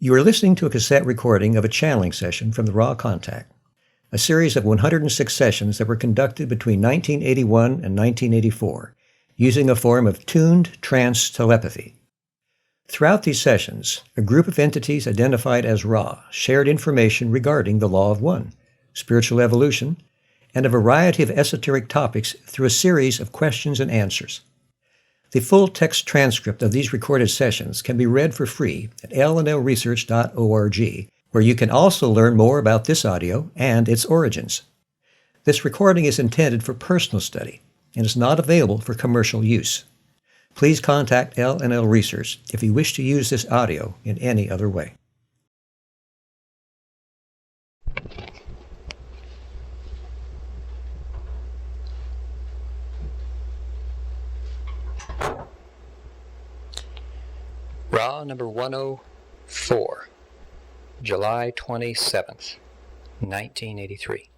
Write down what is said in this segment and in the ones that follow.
You are listening to a cassette recording of a channeling session from the Raw Contact, a series of 106 sessions that were conducted between 1981 and 1984, using a form of tuned trance telepathy. Throughout these sessions, a group of entities identified as Ra shared information regarding the Law of One, spiritual evolution, and a variety of esoteric topics through a series of questions and answers. The full text transcript of these recorded sessions can be read for free at lnlresearch.org, where you can also learn more about this audio and its origins. This recording is intended for personal study and is not available for commercial use. Please contact LNL Research if you wish to use this audio in any other way. Raw number 104, July 27th, 1983.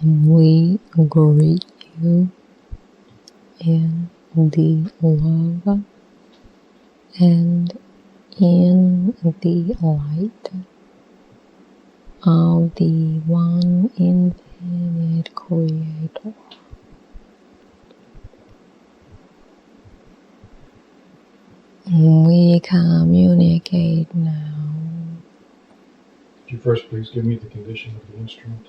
We greet you in the love and in the light of the one infinite Creator. We communicate now. Could you first please give me the condition of the instrument?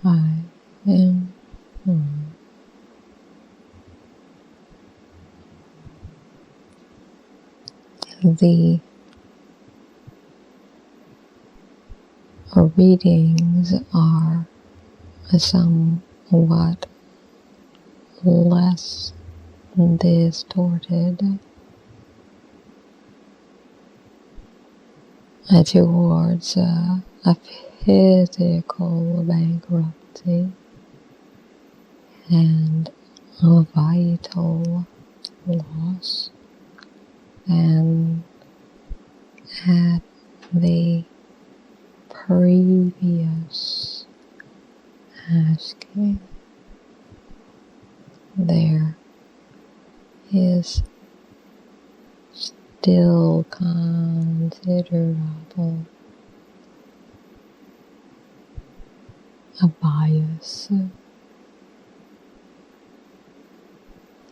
I am one. The readings are somewhat less distorted towards a physical bankruptcy and a vital loss, and at the previous asking, there is still considerable a bias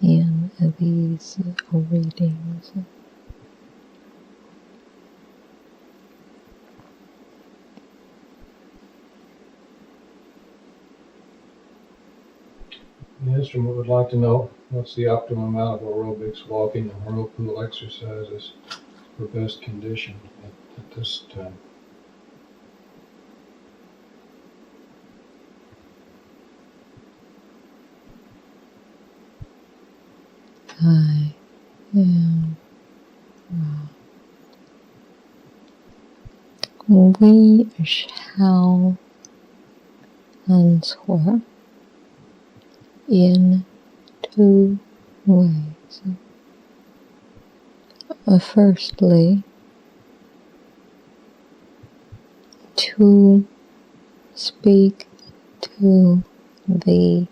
in these readings. The instrument would like to know what's the optimum amount of aerobics, walking, and whirlpool exercises for best condition at this time. I am we shall answer in two ways. Firstly, to speak to the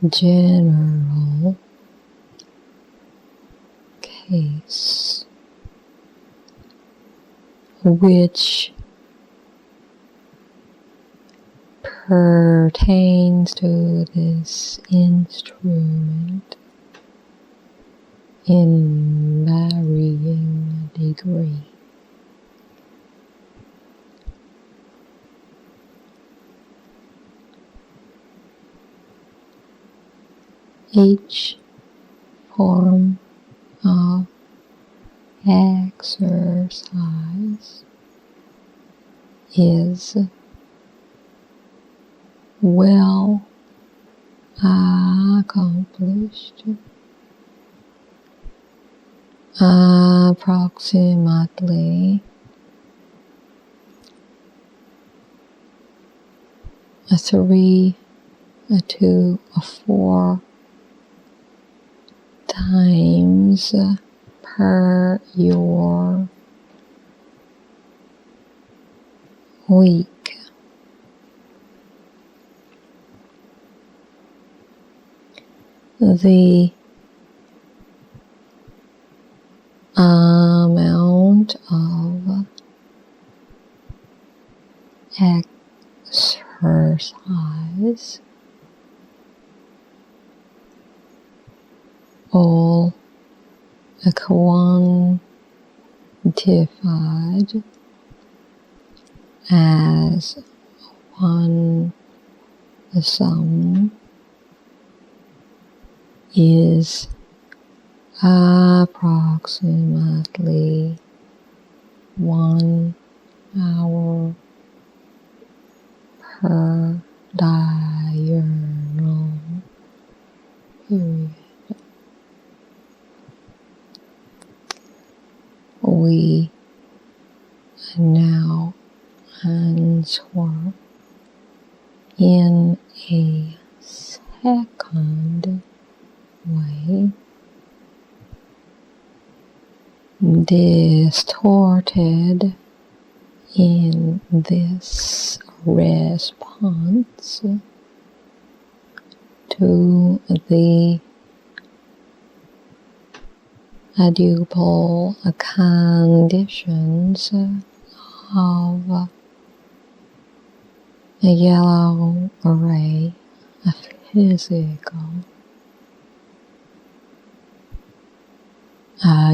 general case, which pertains to this instrument in varying degree. Each form of exercise is well accomplished approximately 3 to 4 times per your week. the amount of exercise all quantified as one sum is approximately 1 hour per diurnal period. We now answer in a second way, distorted in this response to the duple conditions of a yellow ray physical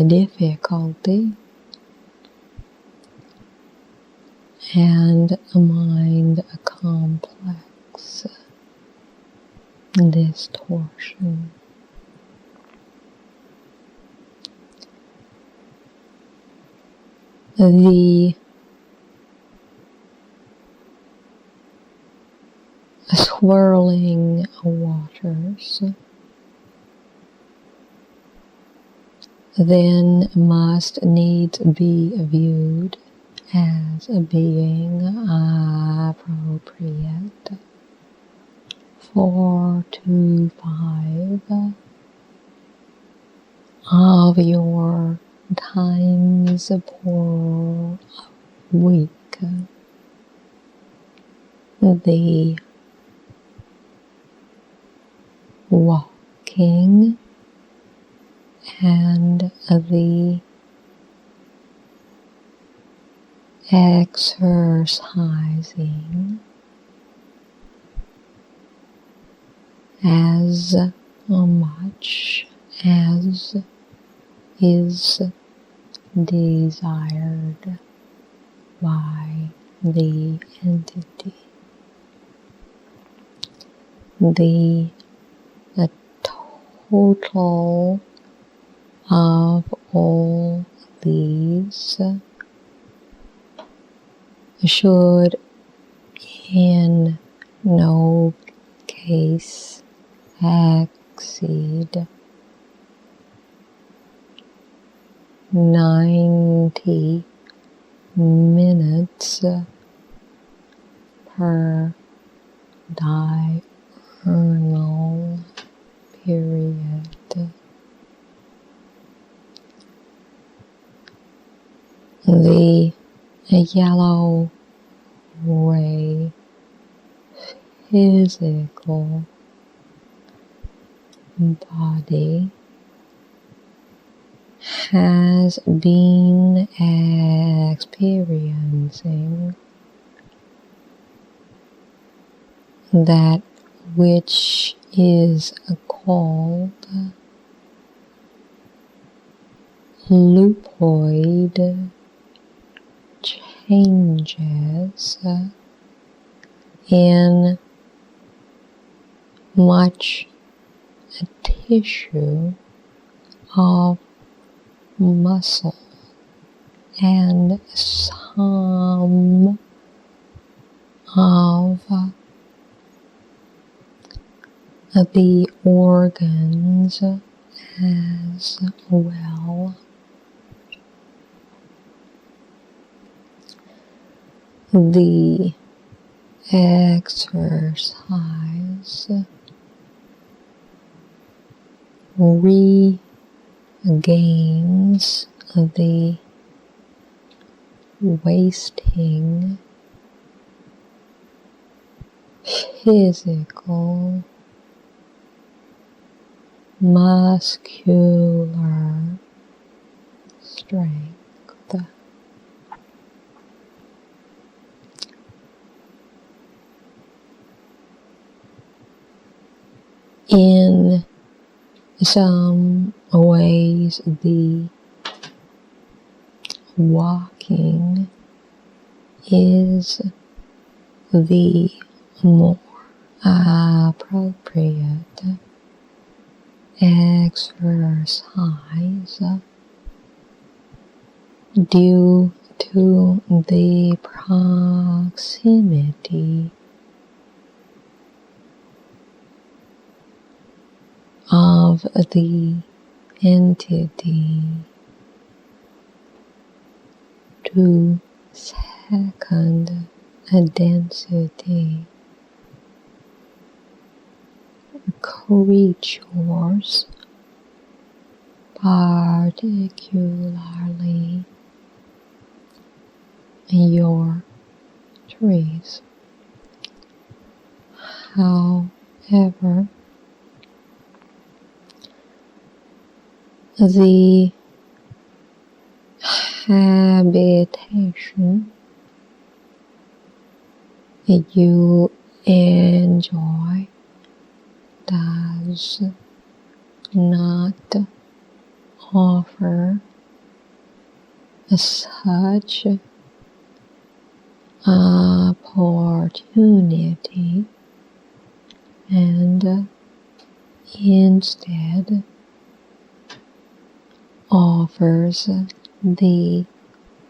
difficulty and a mind complex distortion. The swirling waters then must needs be viewed as being appropriate 4 to 5 of your times per week. The walking and the exercising as much as is desired by the entity. The total of all these should in no case exceed 90 minutes per diurnal period. The yellow ray physical body has been experiencing that which is called lupoid changes in much tissue of muscle and some of the organs as well. The exercise regains the wasting physical muscular strength. In some ways, the walking is the more appropriate exercise due to the proximity of the entity to second density creatures, particularly your trees. However, the habitation you enjoy does not offer such opportunity, and instead offers the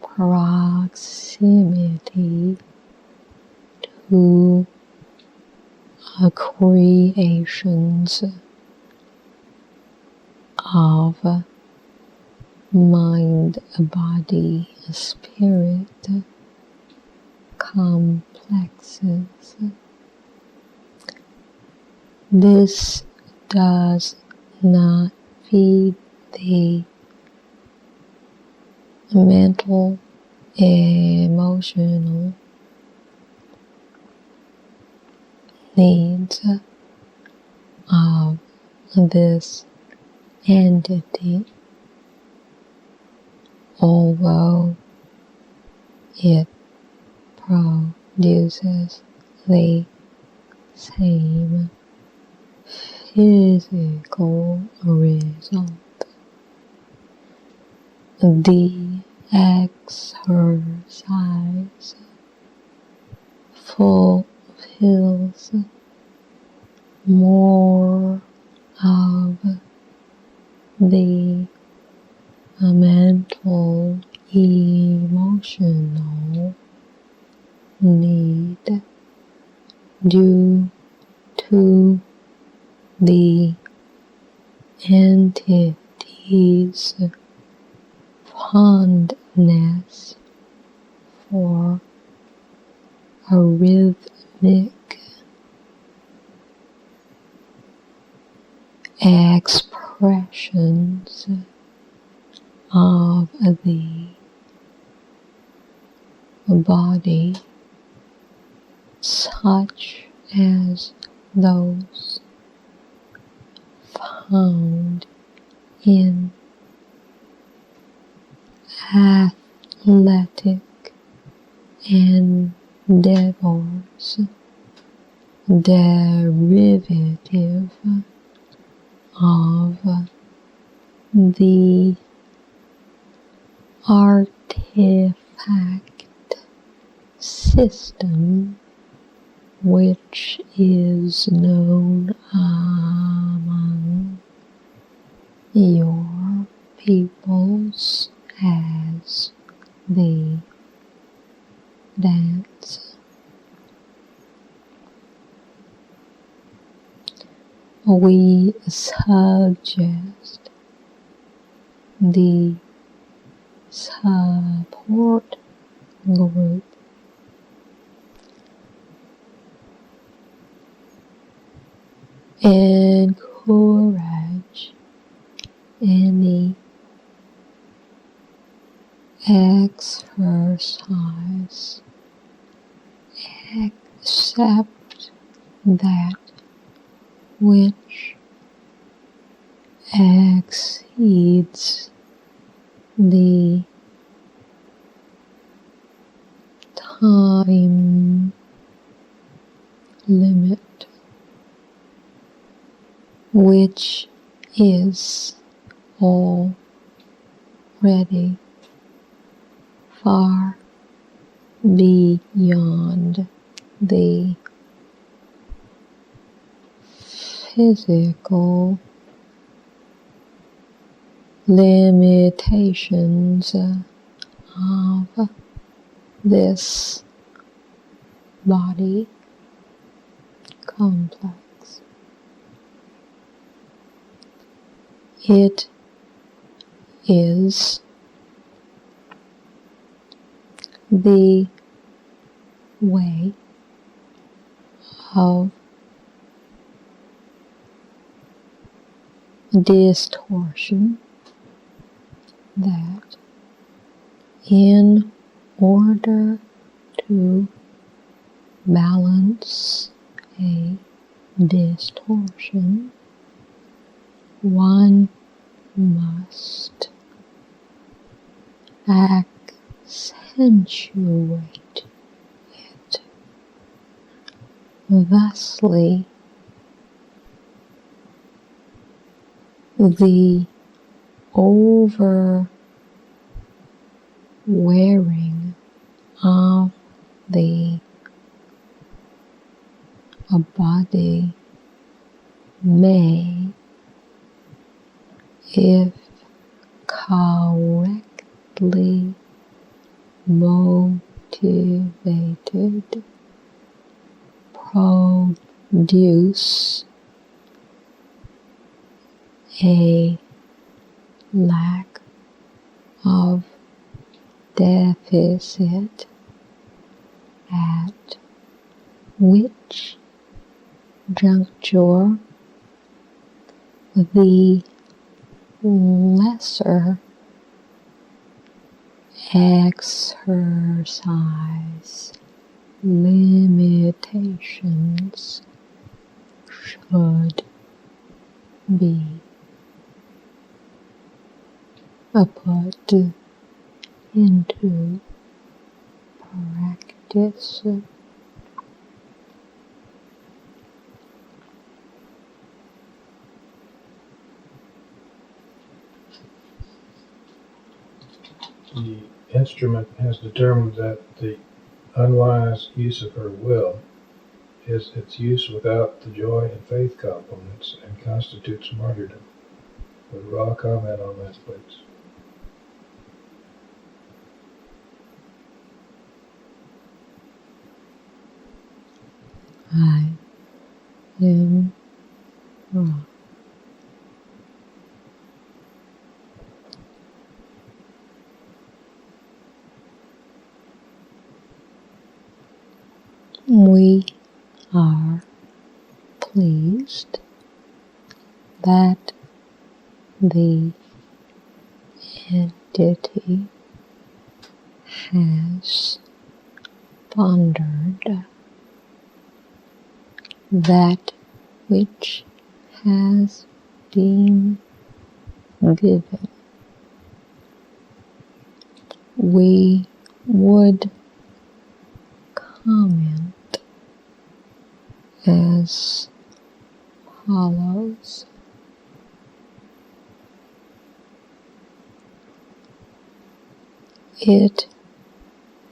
proximity to creations of mind, body, spirit complexes. This does not feed the mental, emotional needs of this entity, although it produces the same physical result. The exercise fulfills more of the mental, emotional need due to the entity's fondness for a rhythmic expressions of the body, such as those found in athletic endeavors, derivative of the artifact system which is known among your peoples as the dance. We suggest the support group encourage any exercise except that which exceeds the time limit, which is already far beyond the physical limitations of this body complex. It is the way of distortion that, in order to balance a distortion, one must accentuate it. Thusly, the over-wearing of the body may, if correctly motivated, produce a lack of deficit, at which juncture the lesser exercise limitations should be put into practice. The instrument has determined that the unwise use of her will is its use without the joy and faith components and constitutes martyrdom. Would Ra comment on that, please? I am Ra. We are pleased that the entity has pondered that which has been given. We would comment as follows. It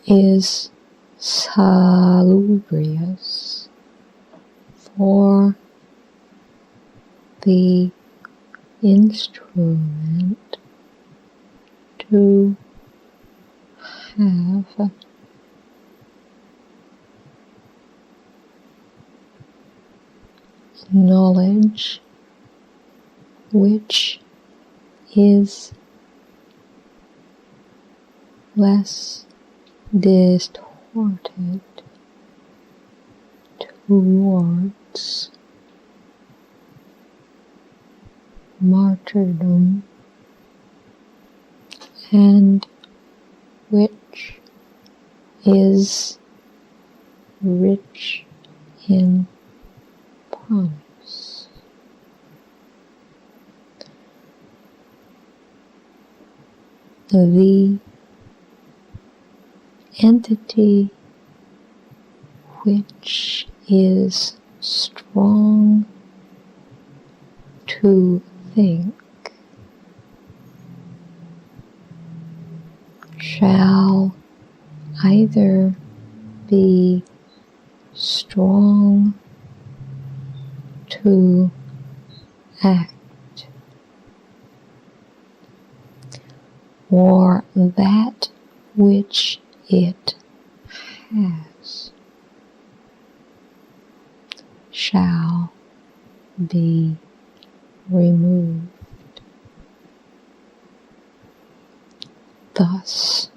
is salubrious for the instrument to have knowledge which is less distorted towards martyrdom, and which is rich in promise. the entity which is strong to think shall either be strong to act, or that which it has shall be removed. Thus,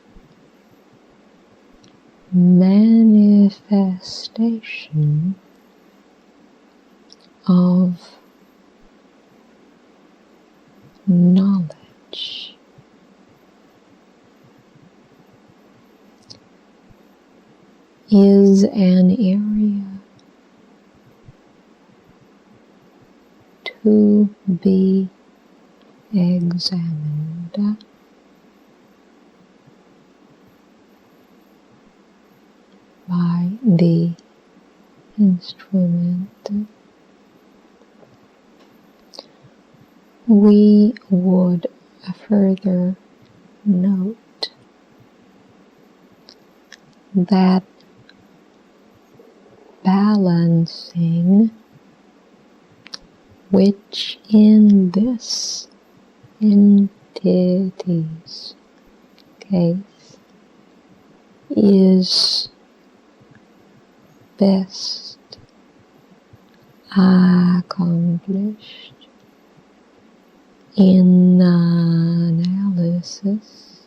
manifestation of knowledge is an area to be examined by the instrument. We would further note that balancing, which in this entity's case is best accomplished in analysis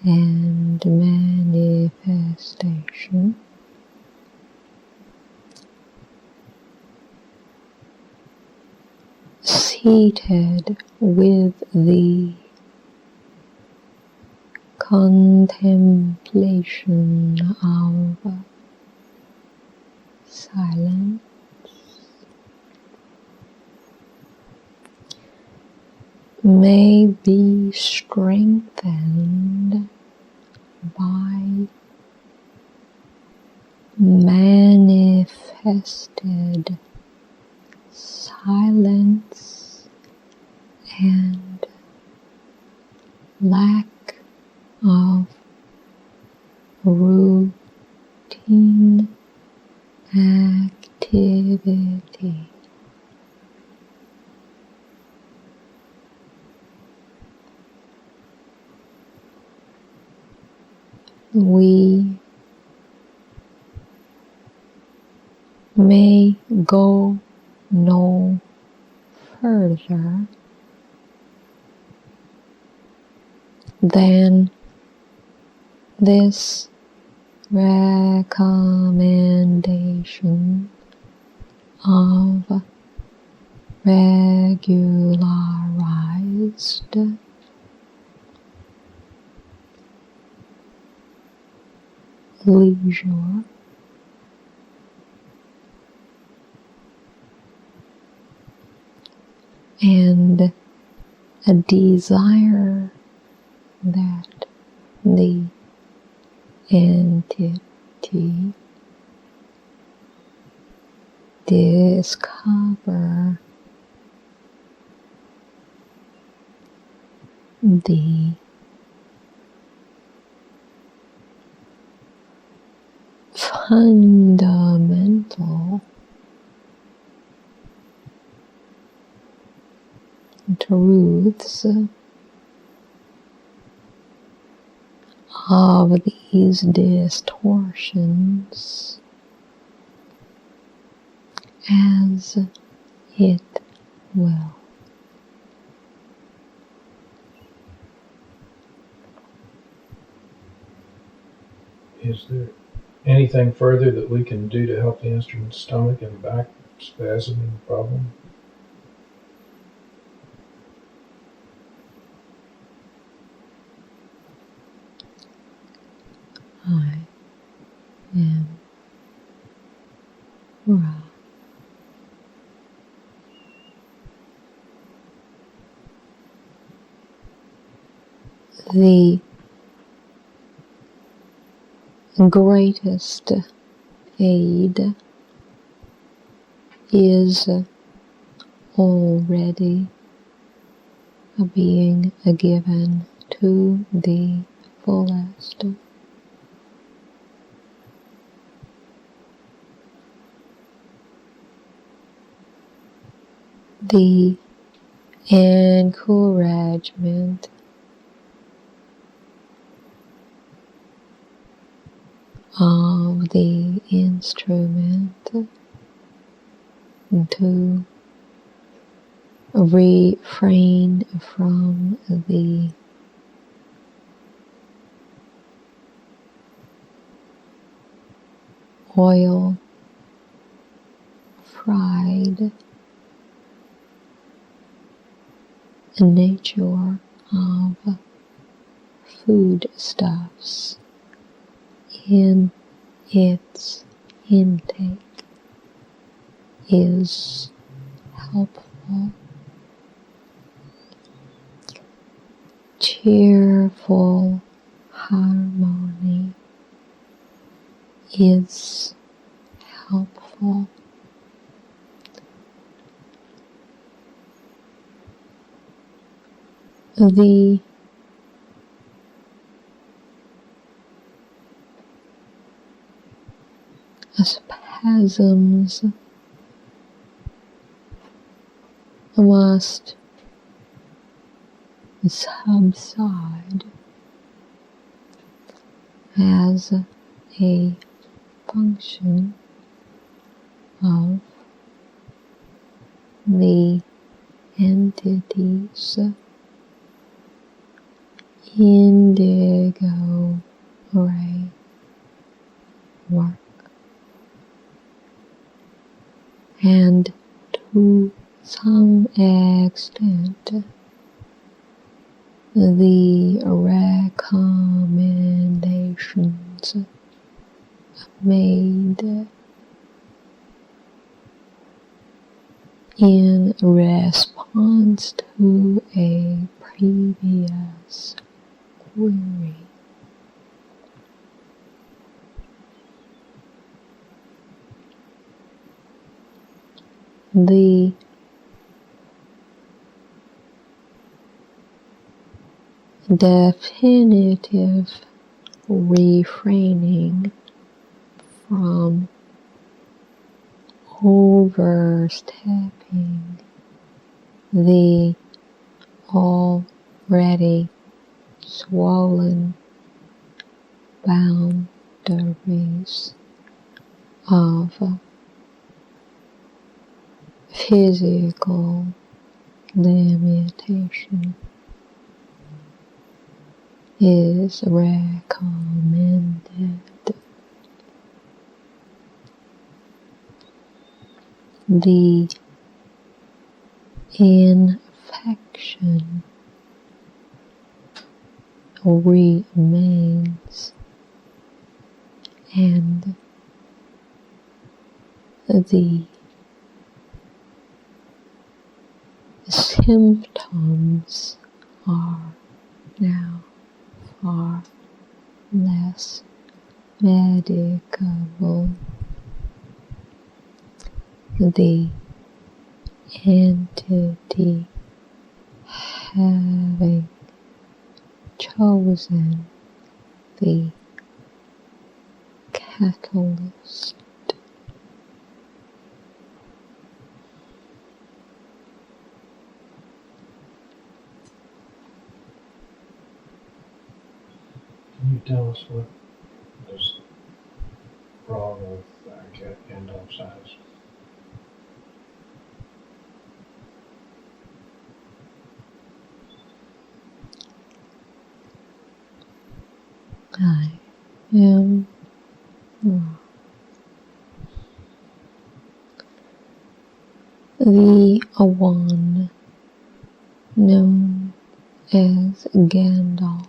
and manifestation, seated with the contemplation of silence, may be strengthened by manifested silence and lack of routine activity. We may go no further than this recommendation of regularized leisure and a desire that the entity discover the fundamental truths of these distortions as it will. Is there anything further that we can do to help the instrument's stomach and back spasming problem? I am Ra. the greatest aid is already being given to the fullest. The encouragement of the instrument to refrain from the oil fried nature of foodstuffs in its intake is helpful. Cheerful harmony is helpful. The spasms must subside as a function of the entity's indigo ray work, and to some extent the recommendations made in response to a previous query. The definitive refraining from overstepping the already swollen boundaries of physical limitation is recommended. The infection remains, and the symptoms are now far less medicable. The entity having chosen the catalyst. Can you tell us what is wrong with end-off size? I am wrong. The one known as Gandalf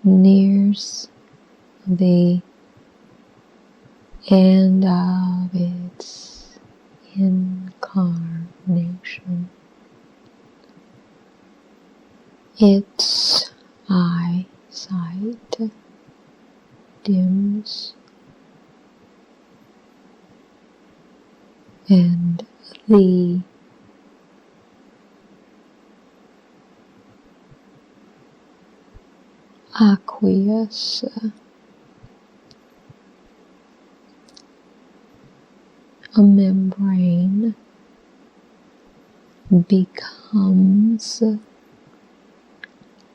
nears the end of its incarnation. Its dims, and the aqueous membrane becomes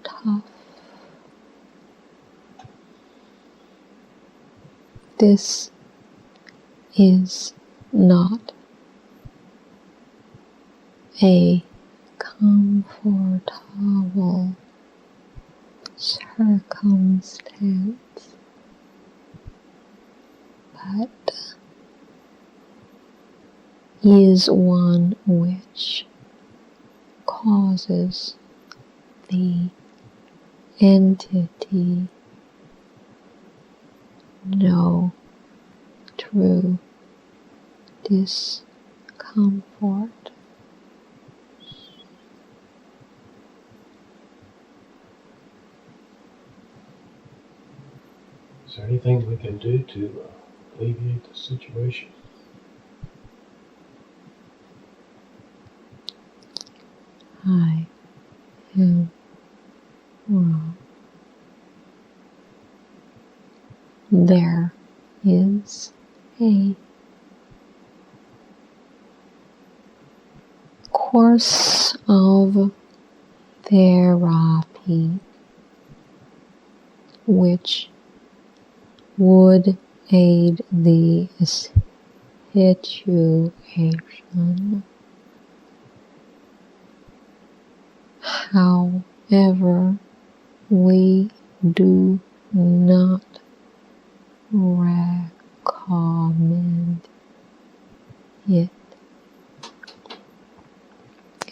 tough. This is not a comfortable circumstance, but is one which causes the entity no true discomfort. Is there anything we can do to alleviate the situation? I am wrong. There is a course of therapy which would aid the situation. However, we do not recommend it,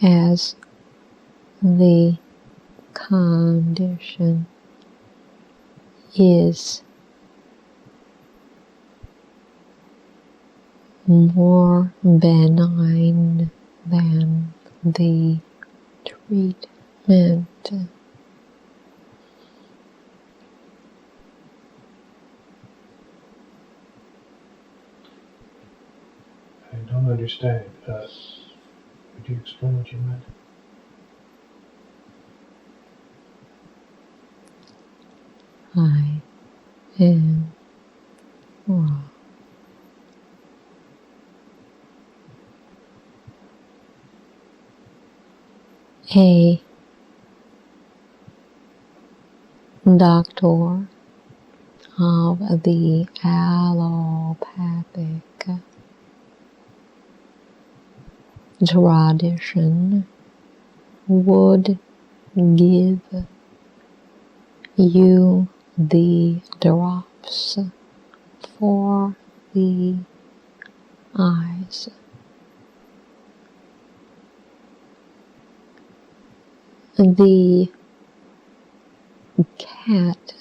as the condition is more benign than the treatment. I don't understand. Could you explain what you meant? I am wrong. A doctor of the allopathic tradition would give you the drops for the eyes. The cat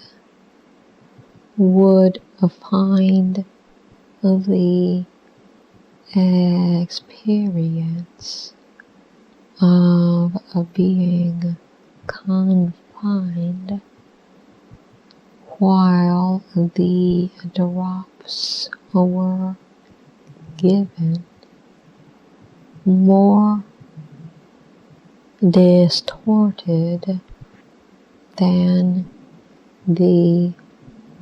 would find the experience of being confined while the drops were given more distorted than the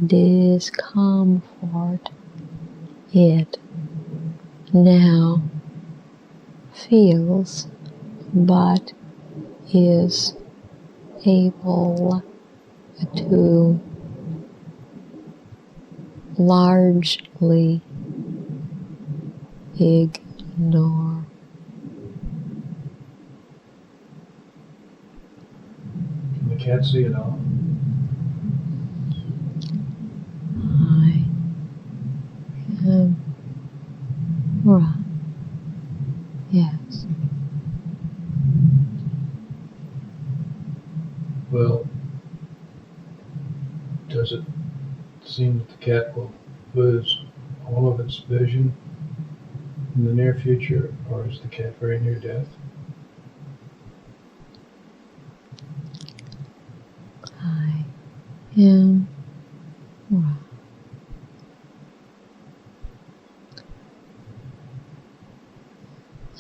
discomfort it now feels, but is able to largely ignore. Can the cat see it all? I am wrong. Yes. Well, does it seem that the cat will lose all of its vision in the near future, or is the cat very near death? I am wrong.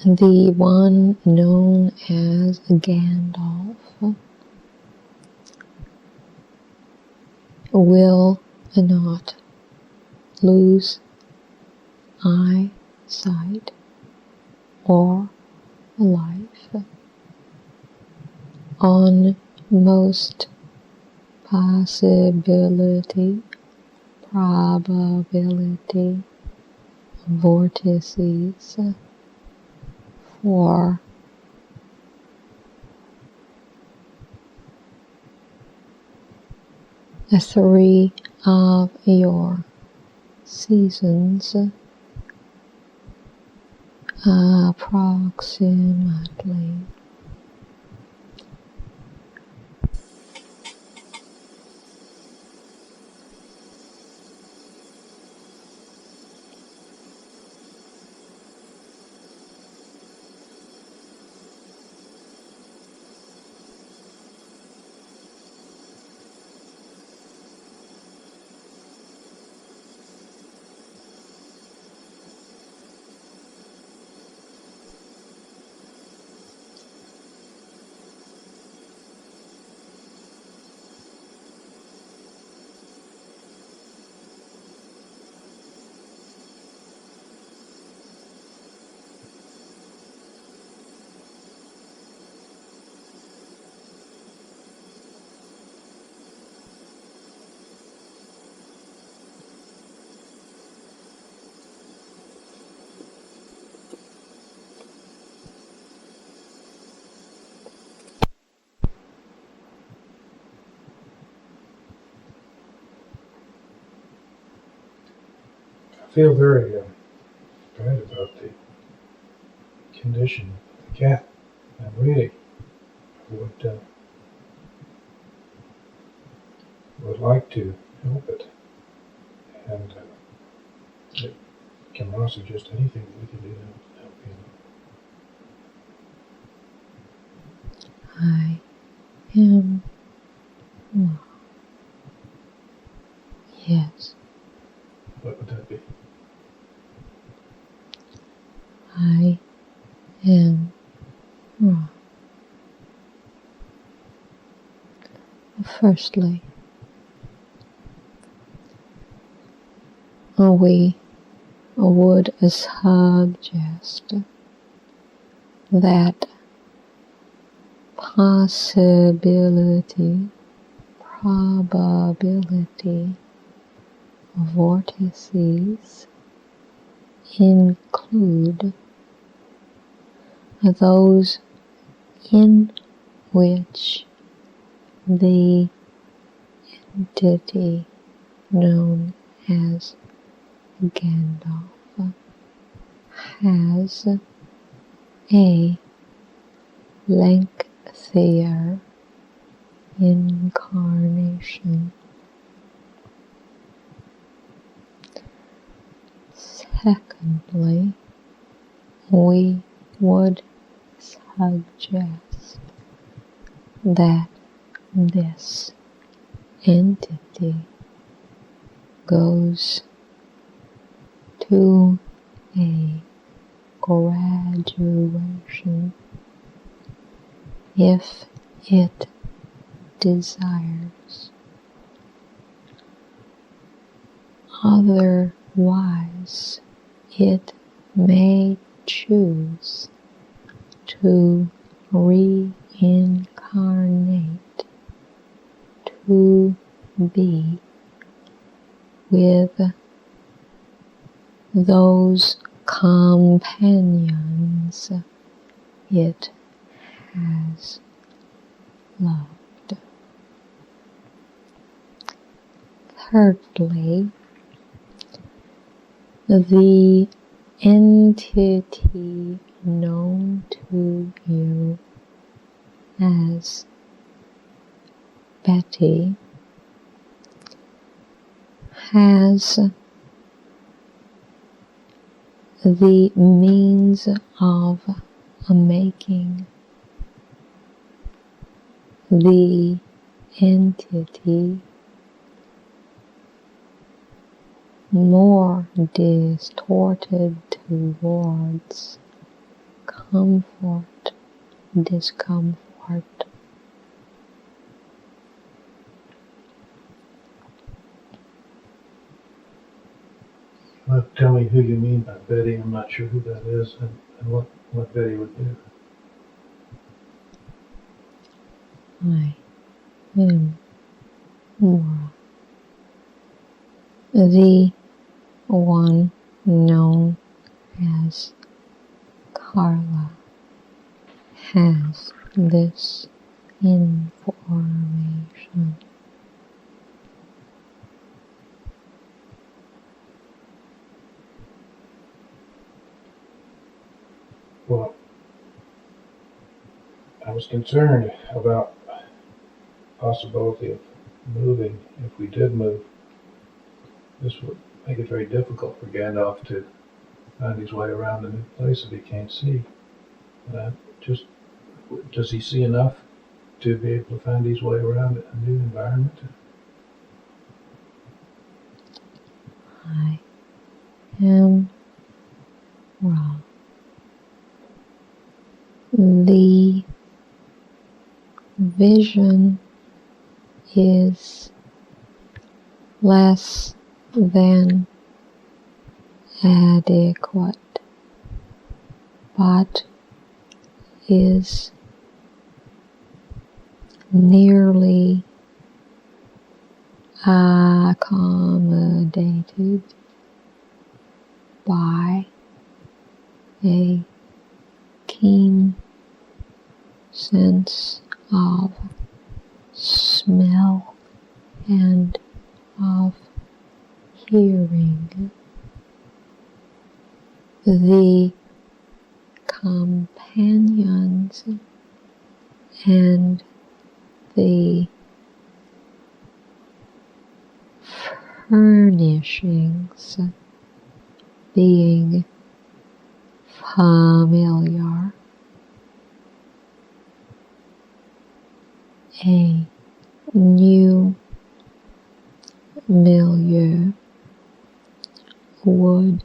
the one known as Gandalf, will not lose eyesight or life on most possibility, probability, vortices for the 3 of your seasons, approximately. I feel very bad about the condition of the cat. I really would like to help it, and can Ron suggest anything that we can do to help him? I am wrong. Yes, What would that be? I am wrong. Firstly, we would suggest that possibility, probability, vortices include those in which the entity known as Gandalf has a lengthier incarnation. Secondly, we would suggest that this entity goes to a graduation if it desires. Otherwise, it may choose to reincarnate to be with those companions it has loved. Thirdly, the entity known to you as Betty has the means of making the entity more distorted towards comfort, discomfort. Well, tell me who you mean by Betty. I'm not sure who that is, and what Betty would do. I am Laura, the one known as Carla has this information. Well, I was concerned about the possibility of moving. If we did move, this would make it very difficult for Gandalf to find his way around a new place if he can't see. Does he see enough to be able to find his way around a new environment? I am Ra. The vision is less than adequate, but is nearly accommodated by a keen sense of smell and of hearing. The companions and the furnishings being familiar, a new milieu would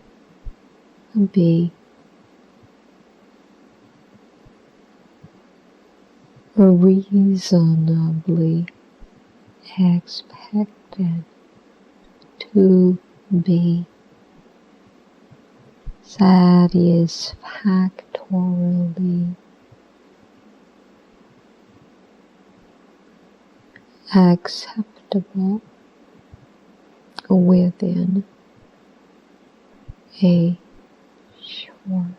be reasonably expected to be satisfactorily acceptable within a short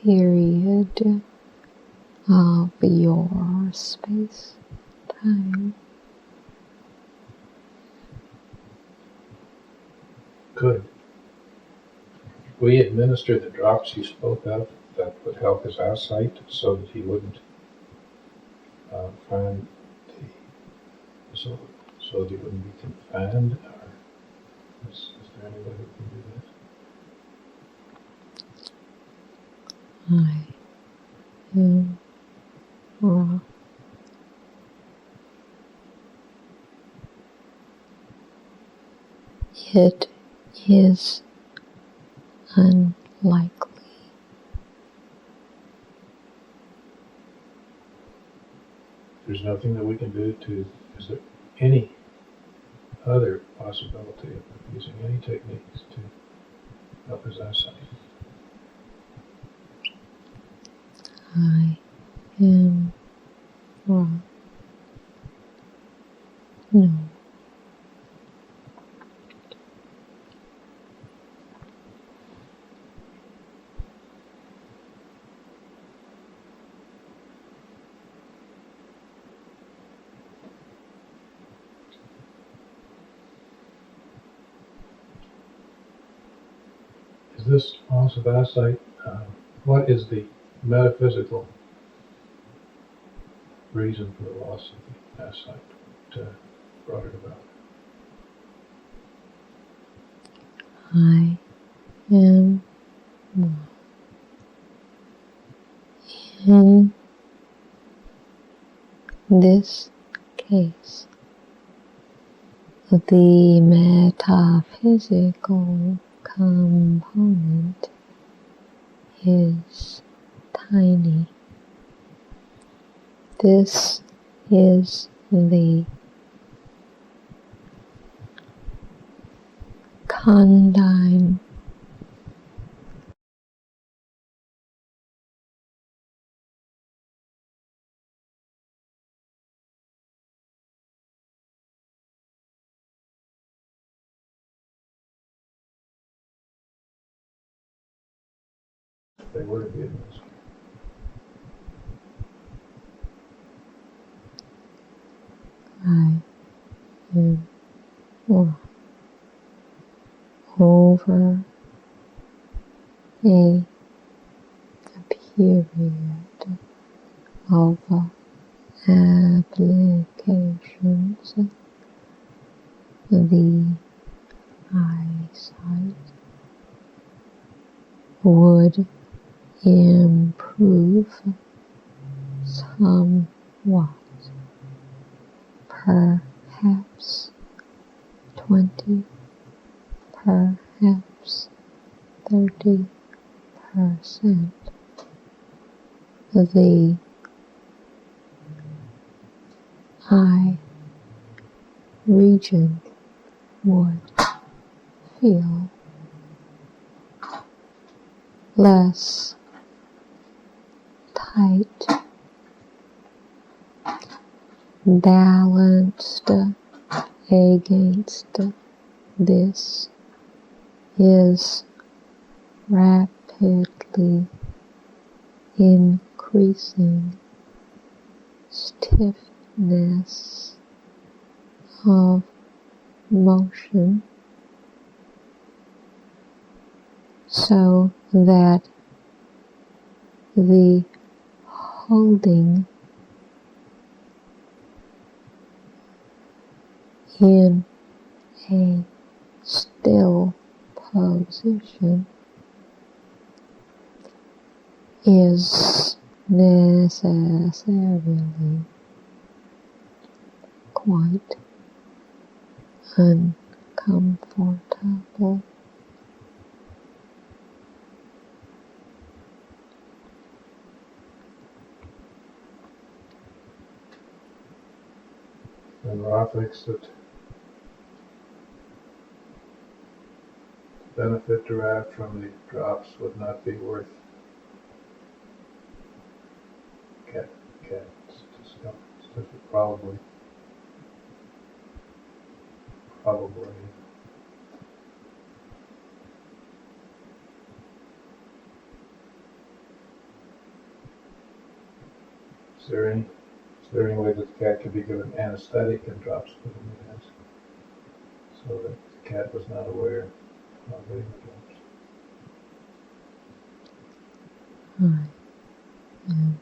period of your space-time. Could we administer the drops you spoke of that would help his eyesight so that he wouldn't find so that he wouldn't be confined? Or is there any way we can do that? I am Ra. It is unlikely. There's nothing that we can do is there any other possibility of using any techniques to help his eyesight? I am Ra. No. Is this loss of eyesight, what is the metaphysical reason for the loss of the eyesight that brought it about? I am Ra. In this case, the metaphysical component is tiny. This is the condign They would have been. I am one over a period of applications. The eyesight would improve somewhat, perhaps 20, perhaps 30%. The eye region would feel less tight, balanced against this is rapidly increasing stiffness of motion, so that the holding in a still position is necessarily quite uncomfortable. And Ra thinks that the benefit derived from the drops would not be worth stuff, probably. Is there any way that the cat could be given anesthetic and drops put in the hands so that the cat was not aware of getting the drops? I am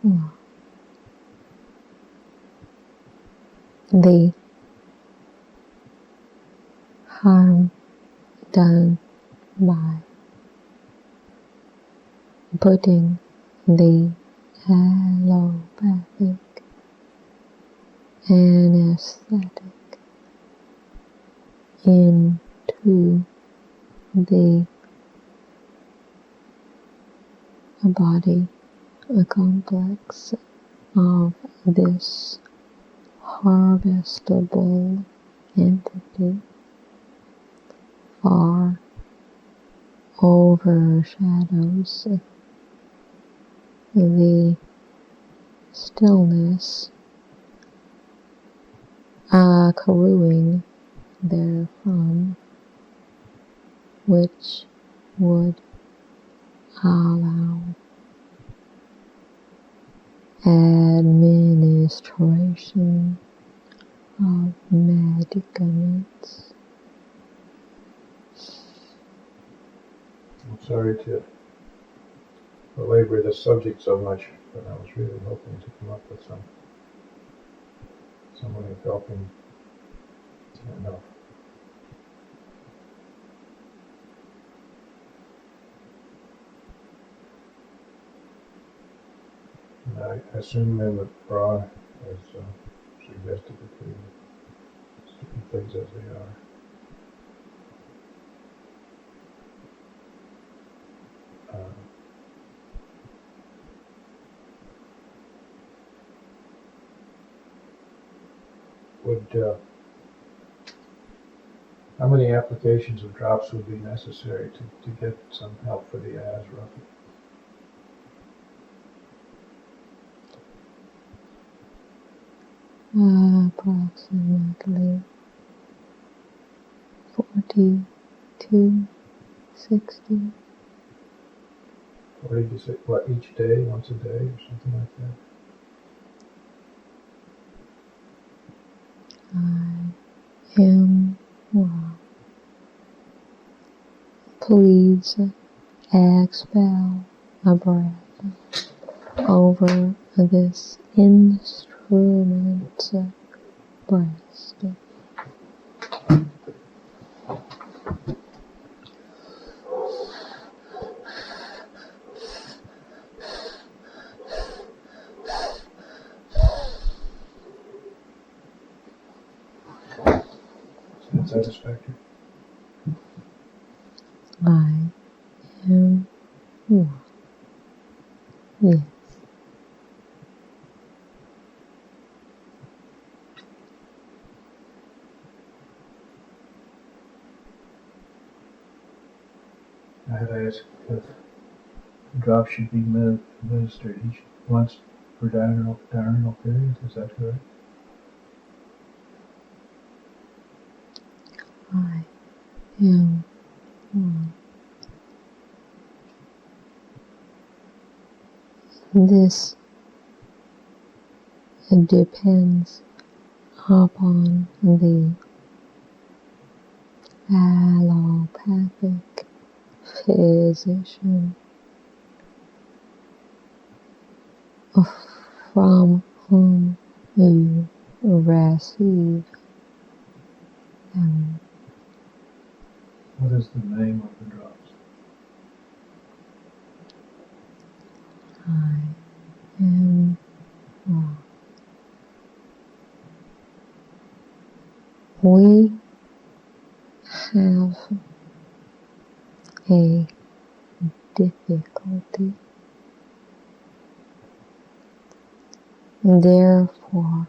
one. The harm done by putting the allopathic anesthetic into the body, a complex of this harvestable entity far overshadows the stillness accruing therefrom, which would allow administration of medicaments. I'm sorry to belabor this subject so much, but I was really hoping to come up with some way of helping. I don't know. And I assume then that Ra has suggested that we keep things as they are. How many applications of drops would be necessary to get some help for the eyes, roughly? Approximately 40 to 60. 40 to 60, what, each day, once a day, or something like that? I am well. Please expel a breath over this instrument's breast. Is that satisfactory? I am well. Yes. I had asked if drops should be administered once per diurnal period. Is that correct? I am well. This depends upon the allopathic physician from whom you receive them. What is the name of the drops? I am well. We have a difficulty. Therefore,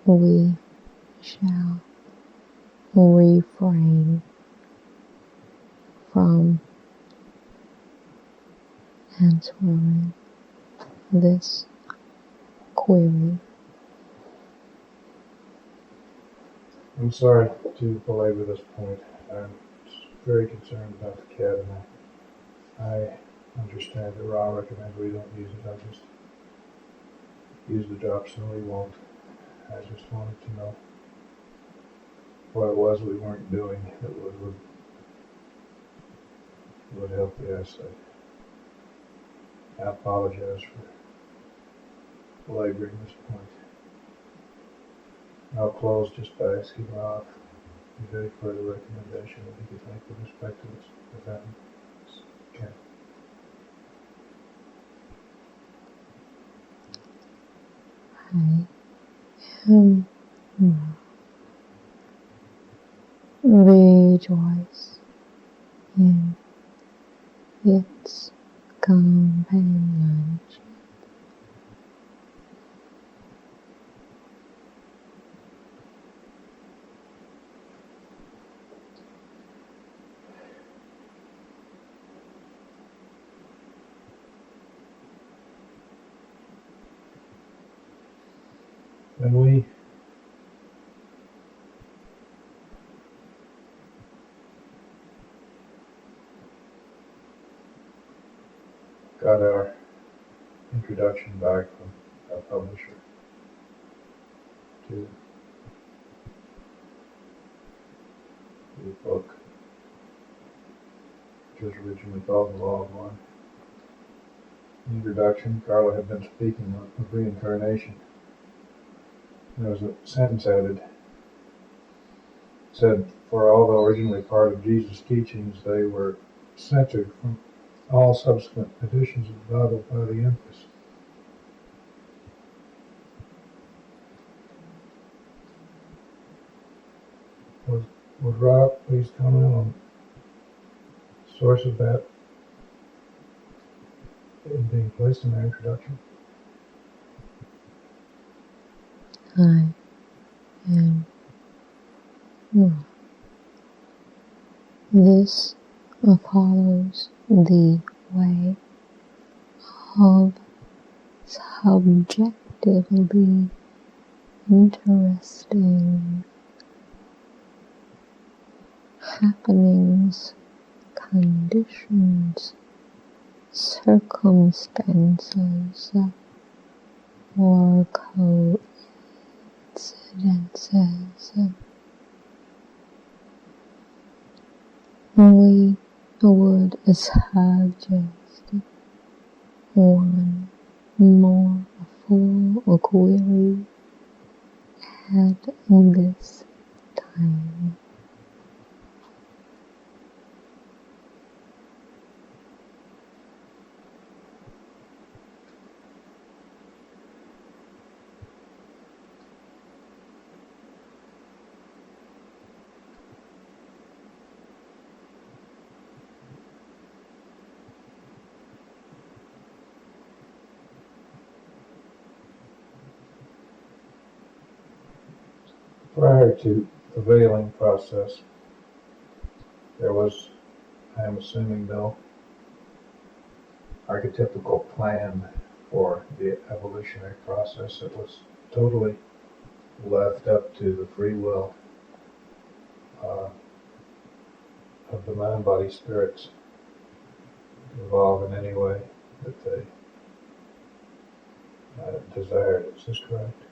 we shall refrain from answering this query. I'm sorry to belabor this point. I'm very concerned about the cat, and I understand that Ra recommends we don't use it. I just use the drops and we won't. I just wanted to know what it was we weren't doing that would help the eyesight. I apologize for belaboring this point. I'll close just by asking Ra if there's any further recommendation that he could make with respect to this event. Okay. I am well. Rejoice in its companionship. When we got our introduction back from our publisher to the book, which was originally called The Law of One. In the introduction, Carla had been speaking of reincarnation. There was a sentence added. It said, for although originally part of Jesus' teachings, they were censored from all subsequent editions of the Bible by the Empress. Would Rob please comment on the source of that being placed in their introduction? I This follows the way of subjectively interesting happenings, conditions, circumstances, or coincidences. We would suggest one more full query at this time. Prior to the veiling process, there was, I am assuming though, archetypical plan for the evolutionary process that was totally left up to the free will of the mind, body, spirits to evolve in any way that they desired. Is this correct?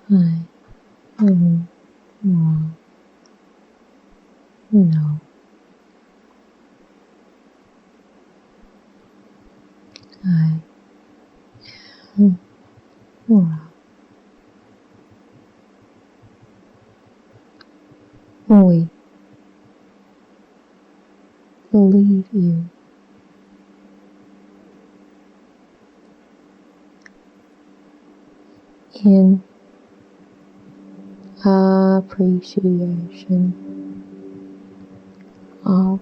I am wrong. No. I am wrong. We leave you in appreciation of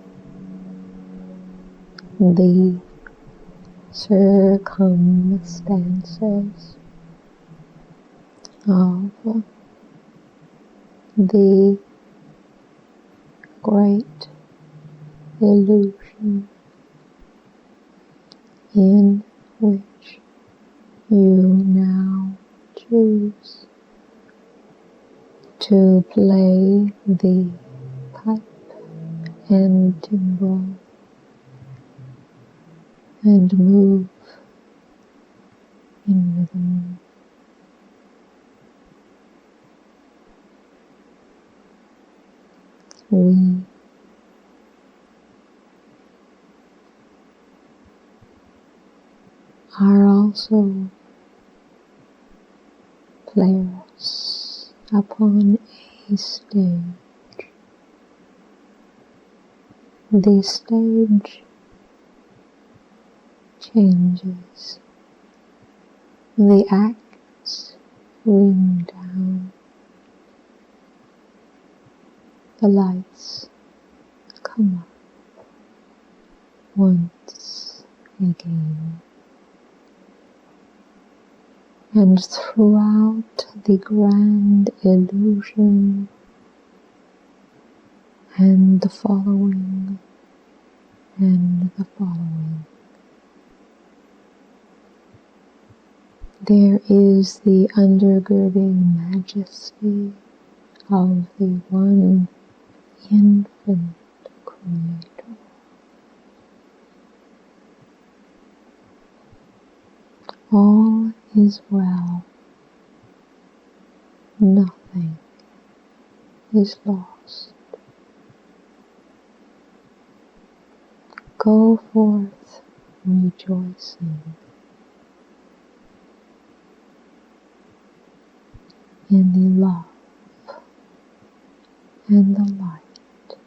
the circumstances of the great illusion in which you now choose to play the pipe and timbrel and move in rhythm. We are also players upon a stage. The stage changes. The acts ring down. The lights come up once again. And throughout the grand illusion and the following, there is the undergirding majesty of the one infinite Creator. All is well. Nothing is lost. Go forth rejoicing in the love and the light,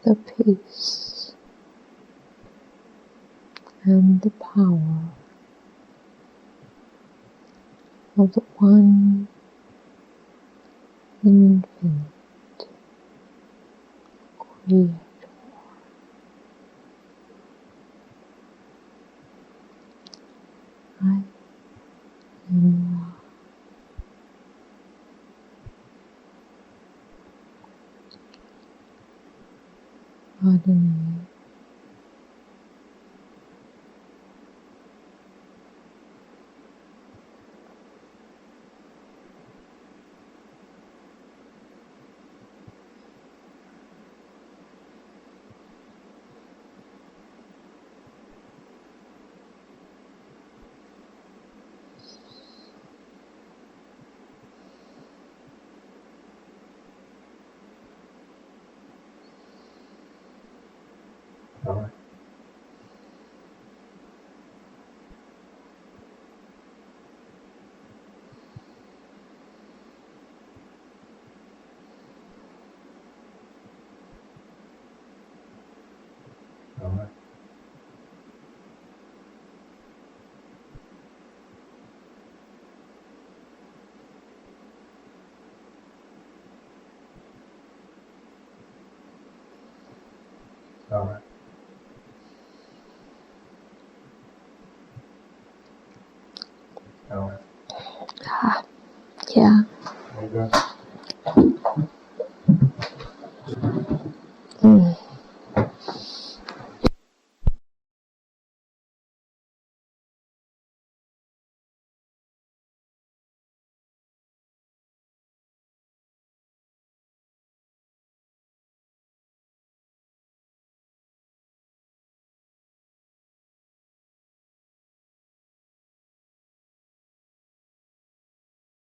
the peace and the power of the one infinite Creator. I am Ra. hardening. All right. All right. All right. All right. Yeah. Okay. Mm.